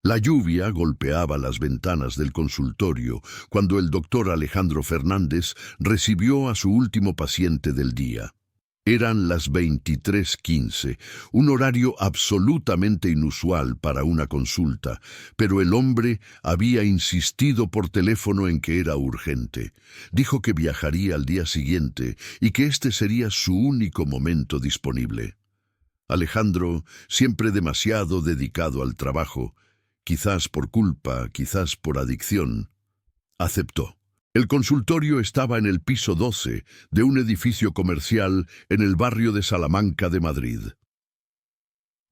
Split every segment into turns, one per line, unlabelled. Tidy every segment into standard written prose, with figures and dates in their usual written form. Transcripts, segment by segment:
La lluvia golpeaba las ventanas del consultorio cuando el doctor Alejandro Fernández recibió a su último paciente del día. Eran las 23:15, un horario absolutamente inusual para una consulta, pero el hombre había insistido por teléfono en que era urgente. Dijo que viajaría al día siguiente y que este sería su único momento disponible. Alejandro, siempre demasiado dedicado al trabajo, quizás por culpa, quizás por adicción, aceptó. El consultorio estaba en el piso 12 de un edificio comercial en el barrio de Salamanca de Madrid.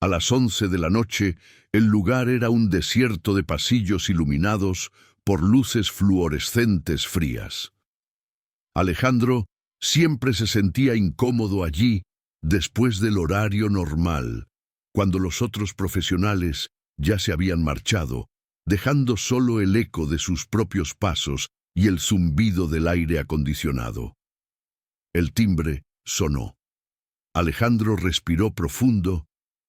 A las 11 de la noche, el lugar era un desierto de pasillos iluminados por luces fluorescentes frías. Alejandro siempre se sentía incómodo allí después del horario normal, cuando los otros profesionales ya se habían marchado, dejando solo el eco de sus propios pasos y el zumbido del aire acondicionado. El timbre sonó. Alejandro respiró profundo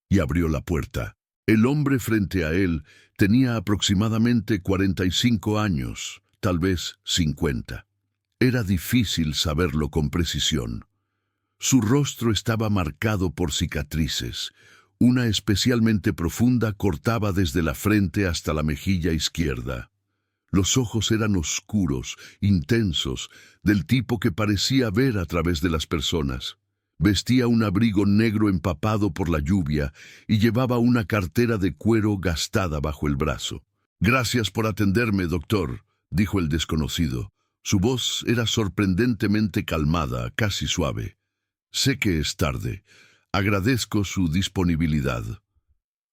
y abrió la puerta. El hombre frente a él tenía aproximadamente 45 años, tal vez 50. Era difícil saberlo con precisión. Su rostro estaba marcado por cicatrices. Una especialmente profunda cortaba desde la frente hasta la mejilla izquierda. Los ojos eran oscuros, intensos, del tipo que parecía ver a través de las personas. Vestía un abrigo negro empapado por la lluvia y llevaba una cartera de cuero gastada bajo el brazo. «Gracias por atenderme, doctor», dijo el desconocido. Su voz era sorprendentemente calmada, casi suave. «Sé que es tarde. Agradezco su disponibilidad».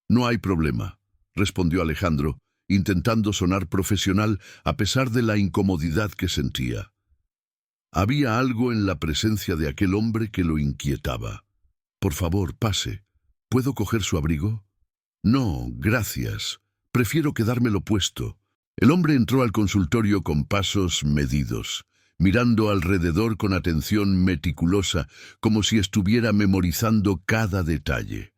«No hay problema», respondió Alejandro, intentando sonar profesional a pesar de la incomodidad que sentía. Había algo en la presencia de aquel hombre que lo inquietaba. «Por favor, pase. ¿Puedo coger su abrigo?» «No, gracias. Prefiero quedármelo puesto». El hombre entró al consultorio con pasos medidos, mirando alrededor con atención meticulosa, como si estuviera memorizando cada detalle.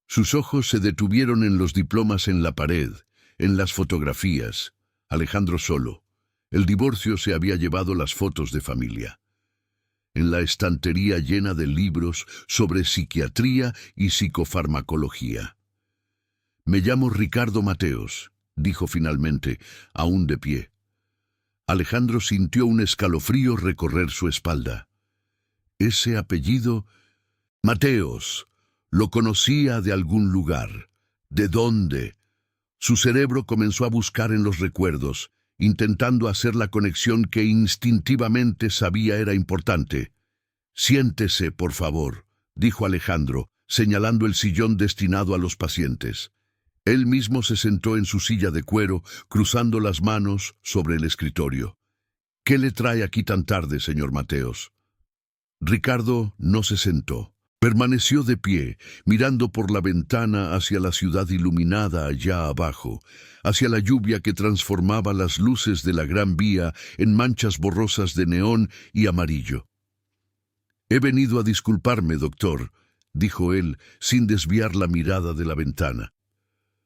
Sus ojos se detuvieron en los diplomas en la pared, en las fotografías. Alejandro solo. El divorcio se había llevado las fotos de familia. En la estantería llena de libros sobre psiquiatría y psicofarmacología. «Me llamo Ricardo Mateos», dijo finalmente, aún de pie. Alejandro sintió un escalofrío recorrer su espalda. Ese apellido, Mateos, lo conocía de algún lugar. ¿De dónde? Su cerebro comenzó a buscar en los recuerdos, intentando hacer la conexión que instintivamente sabía era importante. «Siéntese, por favor», dijo Alejandro, señalando el sillón destinado a los pacientes. Él mismo se sentó en su silla de cuero, cruzando las manos sobre el escritorio. «¿Qué le trae aquí tan tarde, señor Mateos?» Ricardo no se sentó. Permaneció de pie, mirando por la ventana hacia la ciudad iluminada allá abajo, hacia la lluvia que transformaba las luces de la Gran Vía en manchas borrosas de neón y amarillo. «He venido a disculparme, doctor», dijo él, sin desviar la mirada de la ventana.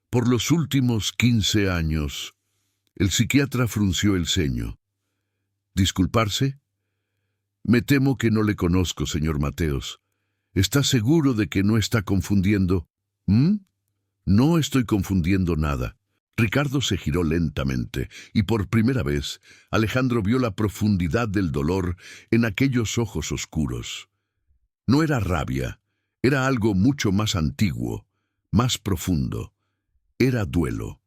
«Por los últimos 15 años...» El psiquiatra frunció el ceño. «¿Disculparse? Me temo que no le conozco, señor Mateos. ¿Está seguro de que no está confundiendo?» «No estoy confundiendo nada». Ricardo se giró lentamente, y por primera vez, Alejandro vio la profundidad del dolor en aquellos ojos oscuros. No era rabia, era algo mucho más antiguo, más profundo. Era duelo.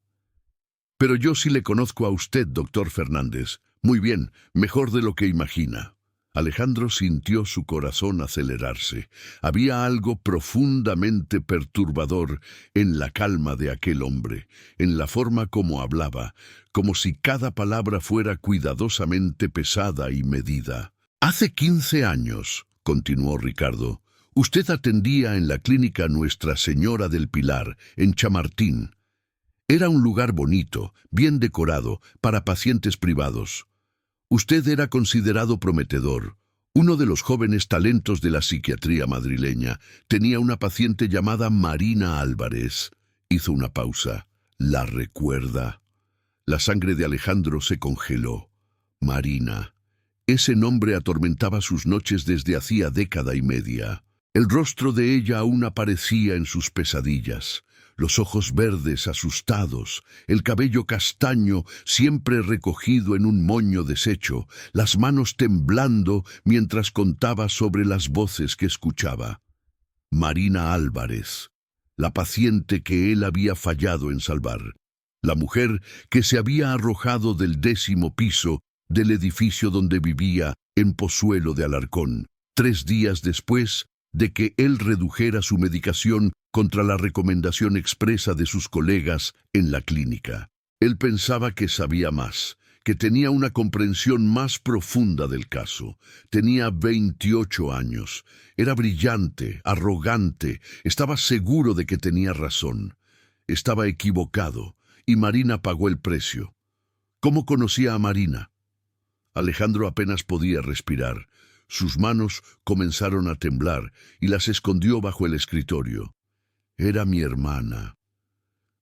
«Pero yo sí le conozco a usted, doctor Fernández. Muy bien, mejor de lo que imagina». Alejandro sintió su corazón acelerarse. Había algo profundamente perturbador en la calma de aquel hombre, en la forma como hablaba, como si cada palabra fuera cuidadosamente pesada y medida. «Hace 15 años», continuó Ricardo, «usted atendía en la clínica Nuestra Señora del Pilar, en Chamartín. Era un lugar bonito, bien decorado, para pacientes privados. Usted era considerado prometedor, uno de los jóvenes talentos de la psiquiatría madrileña. Tenía una paciente llamada Marina Álvarez». Hizo una pausa. ¿La recuerda? La sangre de Alejandro se congeló. Marina. Ese nombre atormentaba sus noches desde hacía década y media. El rostro de ella aún aparecía en sus pesadillas. Los ojos verdes asustados, el cabello castaño siempre recogido en un moño deshecho, las manos temblando mientras contaba sobre las voces que escuchaba. Marina Álvarez, la paciente que él había fallado en salvar. La mujer que se había arrojado del 10º piso del edificio donde vivía en Pozuelo de Alarcón, 3 días después de que él redujera su medicación contra la recomendación expresa de sus colegas en la clínica. Él pensaba que sabía más, que tenía una comprensión más profunda del caso. Tenía 28 años, era brillante, arrogante, estaba seguro de que tenía razón. Estaba equivocado, y Marina pagó el precio. ¿Cómo conocía a Marina? Alejandro apenas podía respirar. Sus manos comenzaron a temblar y las escondió bajo el escritorio. Era mi hermana.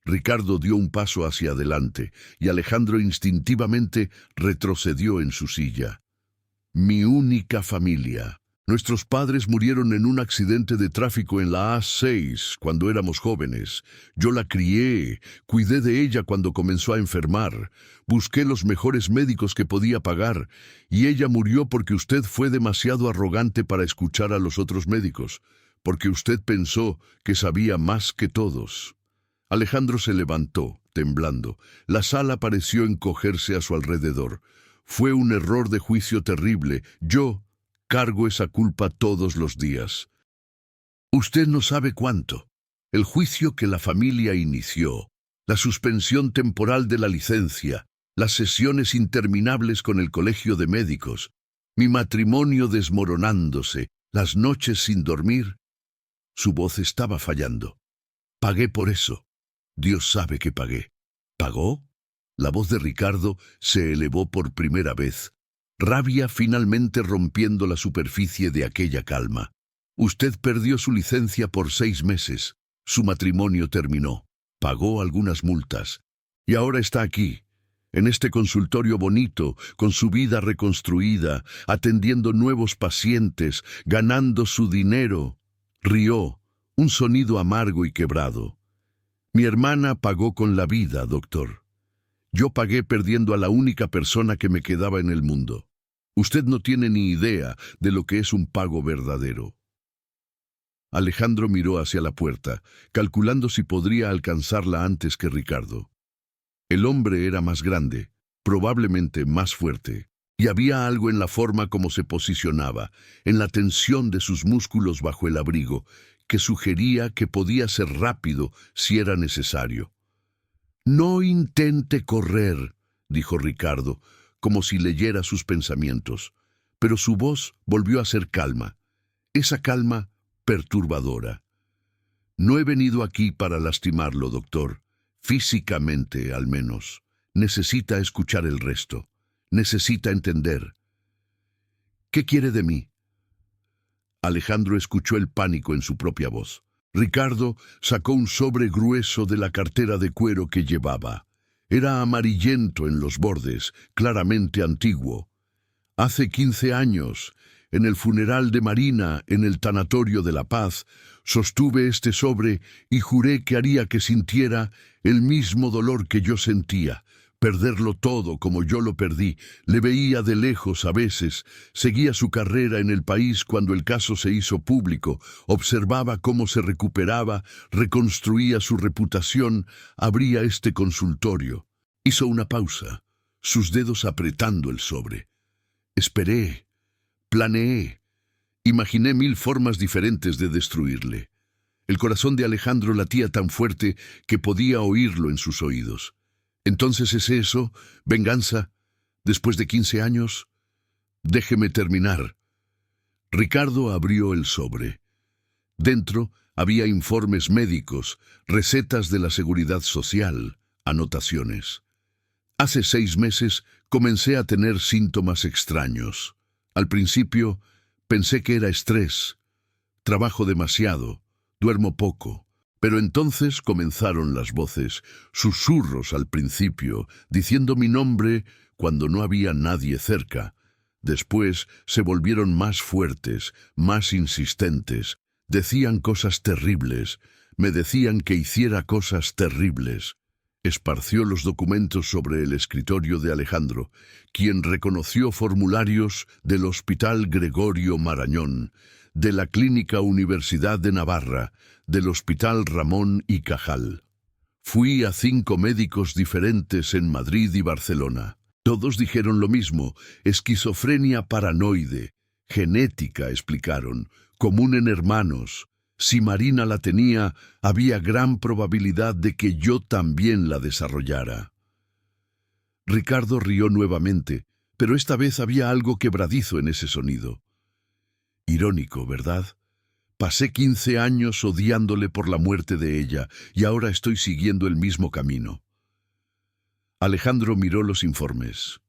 Ricardo dio un paso hacia adelante y Alejandro instintivamente retrocedió en su silla. Mi única familia. Nuestros padres murieron en un accidente de tráfico en la A6 cuando éramos jóvenes. Yo la crié, cuidé de ella cuando comenzó a enfermar. Busqué los mejores médicos que podía pagar y ella murió porque usted fue demasiado arrogante para escuchar a los otros médicos, porque usted pensó que sabía más que todos. Alejandro se levantó, temblando. La sala pareció encogerse a su alrededor. Fue un error de juicio terrible. Yo cargo esa culpa todos los días. Usted no sabe cuánto. El juicio que la familia inició, la suspensión temporal de la licencia, las sesiones interminables con el colegio de médicos, mi matrimonio desmoronándose, las noches sin dormir. Su voz estaba fallando. Pagué por eso. Dios sabe que pagué. ¿Pagó? La voz de Ricardo se elevó por primera vez. Rabia finalmente rompiendo la superficie de aquella calma. Usted perdió su licencia por 6 meses. Su matrimonio terminó. Pagó algunas multas. Y ahora está aquí, en este consultorio bonito, con su vida reconstruida, atendiendo nuevos pacientes, ganando su dinero. Rió, un sonido amargo y quebrado. Mi hermana pagó con la vida, doctor. Yo pagué perdiendo a la única persona que me quedaba en el mundo. Usted no tiene ni idea de lo que es un pago verdadero. Alejandro miró hacia la puerta, calculando si podría alcanzarla antes que Ricardo. El hombre era más grande, probablemente más fuerte, y había algo en la forma como se posicionaba, en la tensión de sus músculos bajo el abrigo, que sugería que podía ser rápido si era necesario. No intente correr, dijo Ricardo, como si leyera sus pensamientos, pero su voz volvió a ser calma, esa calma perturbadora. No he venido aquí para lastimarlo, doctor, físicamente al menos. Necesita escuchar el resto, necesita entender. ¿Qué quiere de mí? Alejandro escuchó el pánico en su propia voz. Ricardo sacó un sobre grueso de la cartera de cuero que llevaba. Era amarillento en los bordes, claramente antiguo. Hace 15 años, en el funeral de Marina en el Tanatorio de La Paz, sostuve este sobre y juré que haría que sintiera el mismo dolor que yo sentía. Perderlo todo como yo lo perdí. Le veía de lejos a veces, seguía su carrera en el país cuando el caso se hizo público, observaba cómo se recuperaba, reconstruía su reputación, abría este consultorio. Hizo una pausa, sus dedos apretando el sobre. Esperé, planeé, imaginé 1000 formas diferentes de destruirle. El corazón de Alejandro latía tan fuerte que podía oírlo en sus oídos. ¿Entonces es eso? ¿Venganza? ¿Después de 15 años? Déjeme terminar. Ricardo abrió el sobre. Dentro había informes médicos, recetas de la Seguridad Social, anotaciones. Hace 6 meses comencé a tener síntomas extraños. Al principio pensé que era estrés. Trabajo demasiado, duermo poco, Pero entonces comenzaron las voces, susurros al principio, diciendo mi nombre cuando no había nadie cerca. Después se volvieron más fuertes, más insistentes. Decían cosas terribles, me decían que hiciera cosas terribles. Esparció los documentos sobre el escritorio de Alejandro, quien reconoció formularios del Hospital Gregorio Marañón, de la Clínica Universidad de Navarra, del Hospital Ramón y Cajal. Fui a 5 médicos diferentes en Madrid y Barcelona. Todos dijeron lo mismo: esquizofrenia paranoide, genética, explicaron, común en hermanos. Si Marina la tenía, había gran probabilidad de que yo también la desarrollara. Ricardo rió nuevamente, pero esta vez había algo quebradizo en ese sonido. Irónico, ¿verdad? Pasé 15 años odiándole por la muerte de ella y ahora estoy siguiendo el mismo camino. Alejandro miró los informes.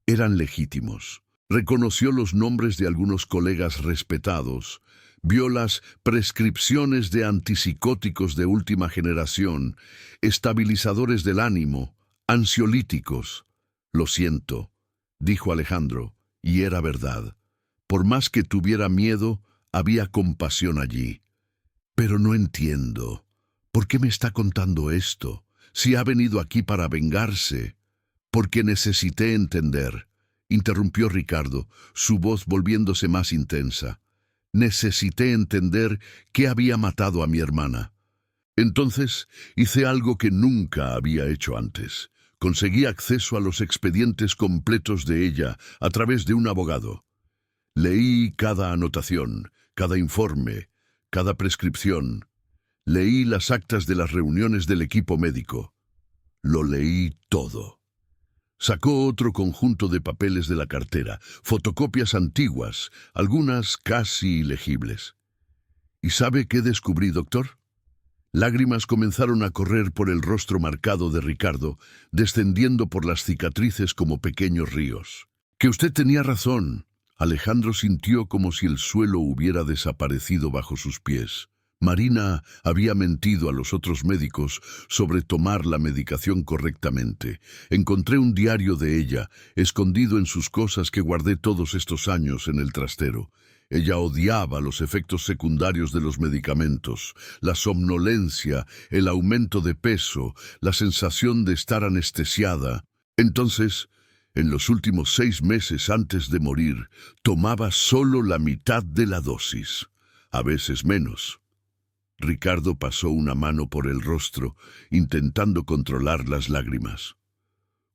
Eran legítimos. Reconoció los nombres de algunos colegas respetados. Vio las prescripciones de antipsicóticos de última generación, estabilizadores del ánimo, ansiolíticos. Lo siento, dijo Alejandro, y era verdad. Por más que tuviera miedo, había compasión allí. Pero no entiendo. ¿Por qué me está contando esto? Si ha venido aquí para vengarse. Porque necesité entender, interrumpió Ricardo, su voz volviéndose más intensa. Necesité entender qué había matado a mi hermana. Entonces hice algo que nunca había hecho antes. Conseguí acceso a los expedientes completos de ella a través de un abogado. Leí cada anotación, cada informe, cada prescripción. Leí las actas de las reuniones del equipo médico. Lo leí todo. Sacó otro conjunto de papeles de la cartera, fotocopias antiguas, algunas casi ilegibles. ¿Y sabe qué descubrí, doctor? Lágrimas comenzaron a correr por el rostro marcado de Ricardo, descendiendo por las cicatrices como pequeños ríos. Que usted tenía razón. Alejandro sintió como si el suelo hubiera desaparecido bajo sus pies. Marina había mentido a los otros médicos sobre tomar la medicación correctamente. Encontré un diario de ella, escondido en sus cosas que guardé todos estos años en el trastero. Ella odiaba los efectos secundarios de los medicamentos, la somnolencia, el aumento de peso, la sensación de estar anestesiada. Entonces, en los últimos 6 meses antes de morir, tomaba solo la mitad de la dosis, a veces menos. Ricardo pasó una mano por el rostro, intentando controlar las lágrimas.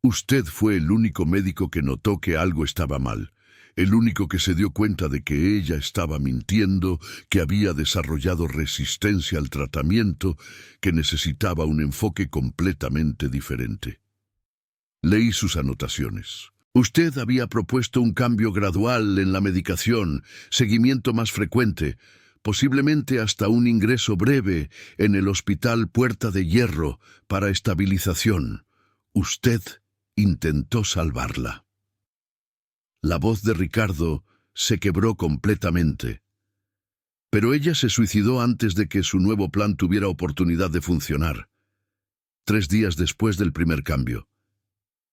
Usted fue el único médico que notó que algo estaba mal, el único que se dio cuenta de que ella estaba mintiendo, que había desarrollado resistencia al tratamiento, que necesitaba un enfoque completamente diferente. Leí sus anotaciones. Usted había propuesto un cambio gradual en la medicación, seguimiento más frecuente, posiblemente hasta un ingreso breve en el Hospital Puerta de Hierro para estabilización. Usted intentó salvarla. La voz de Ricardo se quebró completamente. Pero ella se suicidó antes de que su nuevo plan tuviera oportunidad de funcionar. 3 días después del primer cambio.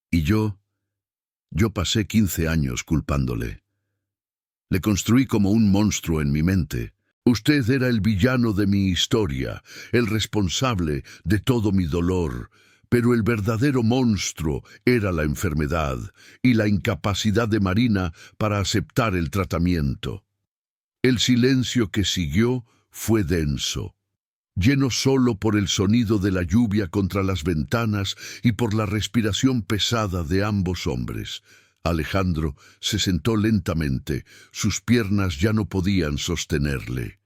Y yo pasé 15 años culpándole. Le construí como un monstruo en mi mente. Usted era el villano de mi historia, el responsable de todo mi dolor, pero el verdadero monstruo era la enfermedad y la incapacidad de Marina para aceptar el tratamiento. El silencio que siguió fue denso, lleno solo por el sonido de la lluvia contra las ventanas y por la respiración pesada de ambos hombres. Alejandro se sentó lentamente, sus piernas ya no podían sostenerle.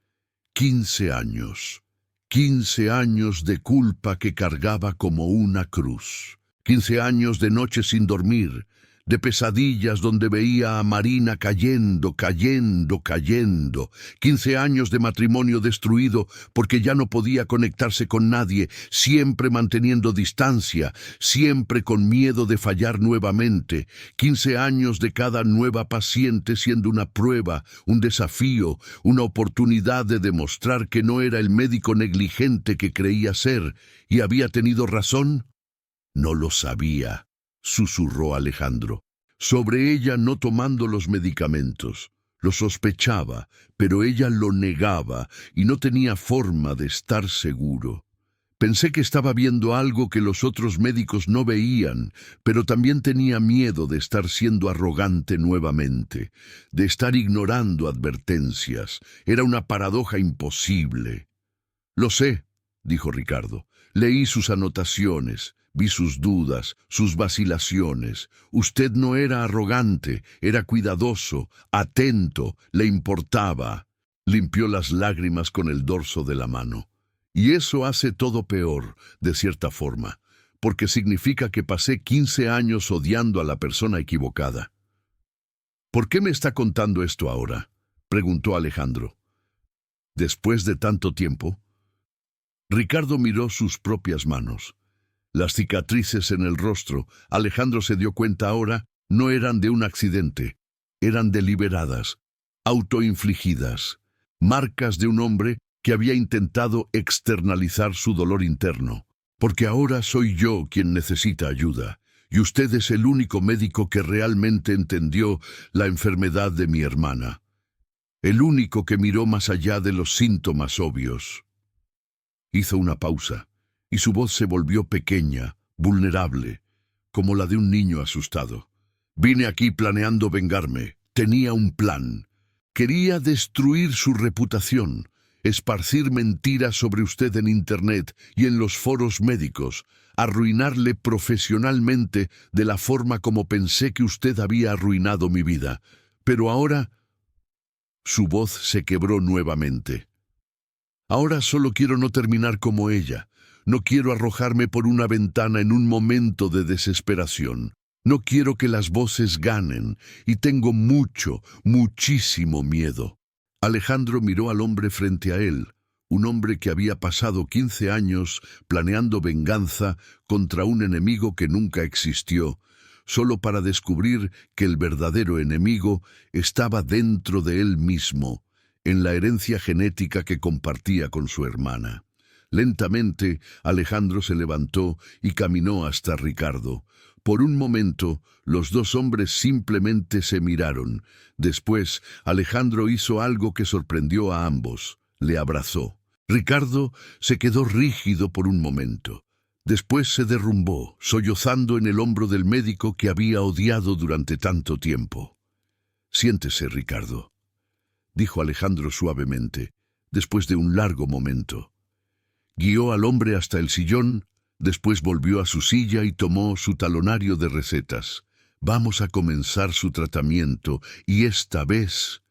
15 años. 15 años de culpa que cargaba como una cruz. 15 años de noches sin dormir, de pesadillas donde veía a Marina cayendo, cayendo, cayendo. 15 años de matrimonio destruido porque ya no podía conectarse con nadie, siempre manteniendo distancia, siempre con miedo de fallar nuevamente. 15 años de cada nueva paciente siendo una prueba, un desafío, una oportunidad de demostrar que no era el médico negligente que creía ser. ¿Y había tenido razón? No lo sabía, susurró Alejandro. Sobre ella no tomando los medicamentos. Lo sospechaba, pero ella lo negaba y no tenía forma de estar seguro. Pensé que estaba viendo algo que los otros médicos no veían, pero también tenía miedo de estar siendo arrogante nuevamente, de estar ignorando advertencias. Era una paradoja imposible. Lo sé, dijo Ricardo. Leí sus anotaciones, vi sus dudas, sus vacilaciones. Usted no era arrogante, era cuidadoso, atento, le importaba. Limpió las lágrimas con el dorso de la mano. Y eso hace todo peor, de cierta forma, porque significa que pasé 15 años odiando a la persona equivocada. ¿Por qué me está contando esto ahora?, preguntó Alejandro. Después de tanto tiempo. Ricardo miró sus propias manos. Las cicatrices en el rostro, Alejandro se dio cuenta ahora, no eran de un accidente, eran deliberadas, autoinfligidas, marcas de un hombre que había intentado externalizar su dolor interno. Porque ahora soy yo quien necesita ayuda, y usted es el único médico que realmente entendió la enfermedad de mi hermana. El único que miró más allá de los síntomas obvios. Hizo una pausa, y su voz se volvió pequeña, vulnerable, como la de un niño asustado. Vine aquí planeando vengarme. Tenía un plan. Quería destruir su reputación, esparcir mentiras sobre usted en Internet y en los foros médicos, arruinarle profesionalmente de la forma como pensé que usted había arruinado mi vida. Pero ahora... Su voz se quebró nuevamente. Ahora solo quiero no terminar como ella. No quiero arrojarme por una ventana en un momento de desesperación. No quiero que las voces ganen, y tengo muchísimo miedo. Alejandro miró al hombre frente a él, un hombre que había pasado 15 años planeando venganza contra un enemigo que nunca existió, solo para descubrir que el verdadero enemigo estaba dentro de él mismo, en la herencia genética que compartía con su hermana. Lentamente, Alejandro se levantó y caminó hasta Ricardo. Por un momento, los dos hombres simplemente se miraron. Después, Alejandro hizo algo que sorprendió a ambos. Le abrazó. Ricardo se quedó rígido por un momento. Después se derrumbó, sollozando en el hombro del médico que había odiado durante tanto tiempo. «Siéntese, Ricardo», dijo Alejandro suavemente, después de un largo momento. Guió al hombre hasta el sillón, después volvió a su silla y tomó su talonario de recetas. «Vamos a comenzar su tratamiento, y esta vez...»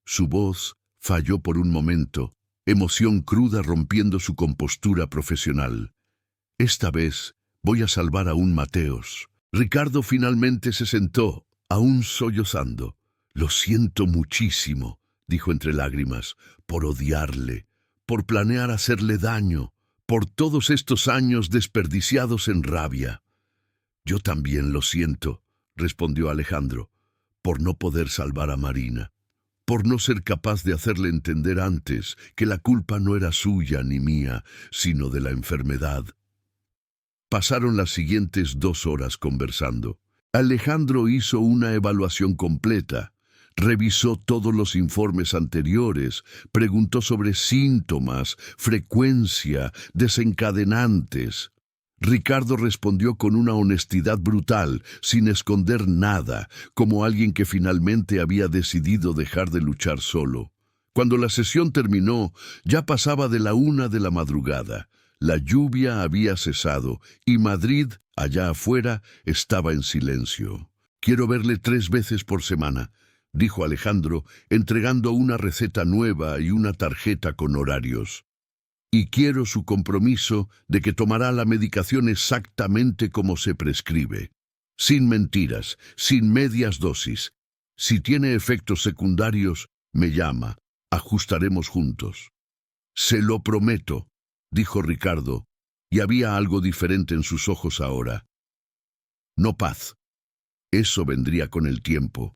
Su voz falló por un momento, emoción cruda rompiendo su compostura profesional. «Esta vez voy a salvar a un Mateos». Ricardo finalmente se sentó, aún sollozando. «Lo siento muchísimo», dijo entre lágrimas, «por odiarle, por planear hacerle daño, por todos estos años desperdiciados en rabia». «Yo también lo siento», respondió Alejandro, «por no poder salvar a Marina, por no ser capaz de hacerle entender antes que la culpa no era suya ni mía, sino de la enfermedad». Pasaron las siguientes 2 horas conversando. Alejandro hizo una evaluación completa. Revisó todos los informes anteriores, preguntó sobre síntomas, frecuencia, desencadenantes. Ricardo respondió con una honestidad brutal, sin esconder nada, como alguien que finalmente había decidido dejar de luchar solo. Cuando la sesión terminó, ya pasaba de la 1 de la madrugada. La lluvia había cesado y Madrid, allá afuera, estaba en silencio. «Quiero verle 3 veces por semana», dijo Alejandro, entregando una receta nueva y una tarjeta con horarios. «Y quiero su compromiso de que tomará la medicación exactamente como se prescribe». Sin mentiras, sin medias dosis. Si tiene efectos secundarios, me llama. Ajustaremos juntos. Se lo prometo, dijo Ricardo, y había algo diferente en sus ojos ahora. No paz. Eso vendría con el tiempo.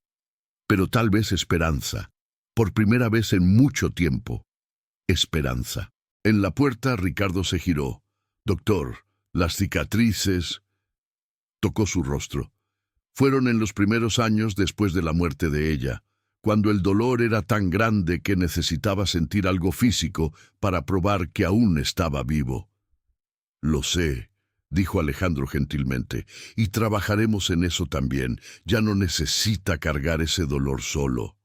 Pero tal vez esperanza. Por primera vez en mucho tiempo. Esperanza. En la puerta Ricardo se giró. Doctor, las cicatrices... Tocó su rostro. Fueron en los primeros años después de la muerte de ella, cuando el dolor era tan grande que necesitaba sentir algo físico para probar que aún estaba vivo. Lo sé, dijo Alejandro gentilmente, y trabajaremos en eso también. Ya no necesita cargar ese dolor solo.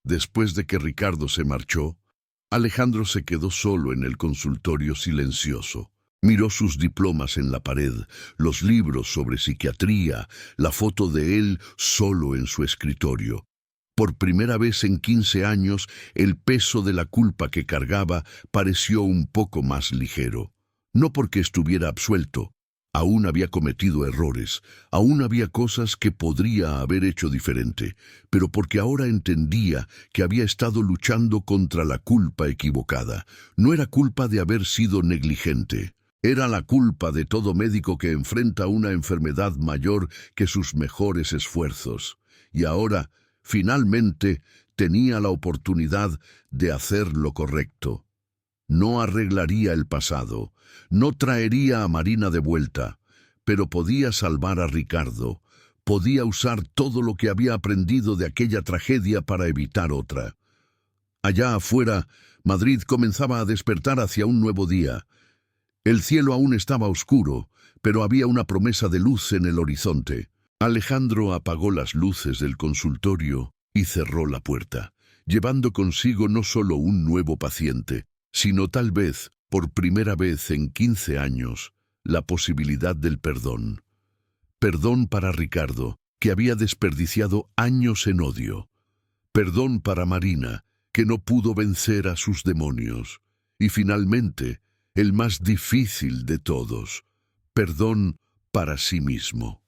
Después de que Ricardo se marchó, Alejandro se quedó solo en el consultorio silencioso. Miró sus diplomas en la pared, los libros sobre psiquiatría, la foto de él solo en su escritorio. Por primera vez en 15 años, el peso de la culpa que cargaba pareció un poco más ligero. No porque estuviera absuelto. Aún había cometido errores, aún había cosas que podría haber hecho diferente, pero porque ahora entendía que había estado luchando contra la culpa equivocada. No era culpa de haber sido negligente. Era la culpa de todo médico que enfrenta una enfermedad mayor que sus mejores esfuerzos. Y ahora, finalmente, tenía la oportunidad de hacer lo correcto. No arreglaría el pasado, no traería a Marina de vuelta, pero podía salvar a Ricardo, podía usar todo lo que había aprendido de aquella tragedia para evitar otra. Allá afuera, Madrid comenzaba a despertar hacia un nuevo día. El cielo aún estaba oscuro, pero había una promesa de luz en el horizonte. Alejandro apagó las luces del consultorio y cerró la puerta, llevando consigo no solo un nuevo paciente, sino tal vez, por primera vez en 15 años, la posibilidad del perdón. Perdón para Ricardo, que había desperdiciado años en odio. Perdón para Marina, que no pudo vencer a sus demonios. Y finalmente, el más difícil de todos, perdón para sí mismo.